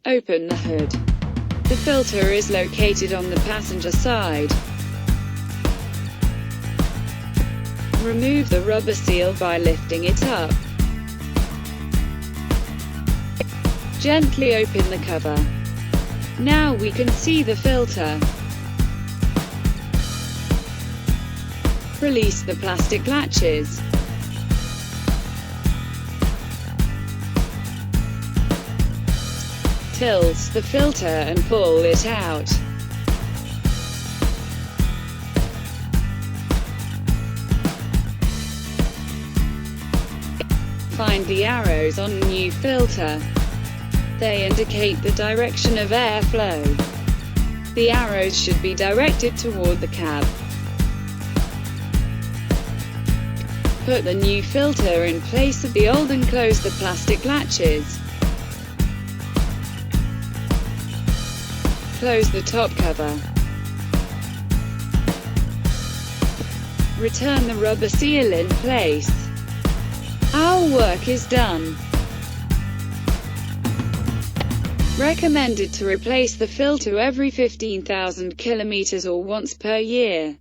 Open the hood. The filter is located on the passenger side. Remove the rubber seal by lifting it up. Gently open the cover. Now we can see the filter. Release the plastic latches. Tilt the filter and pull it out. Find the arrows on the new filter. They indicate the direction of airflow. The arrows should be directed toward the cab. Put the new filter in place of the old and close the plastic latches. Close the top cover. Return the rubber seal in place. Our work is done. Recommended to replace the filter every 15,000 kilometers or once per year.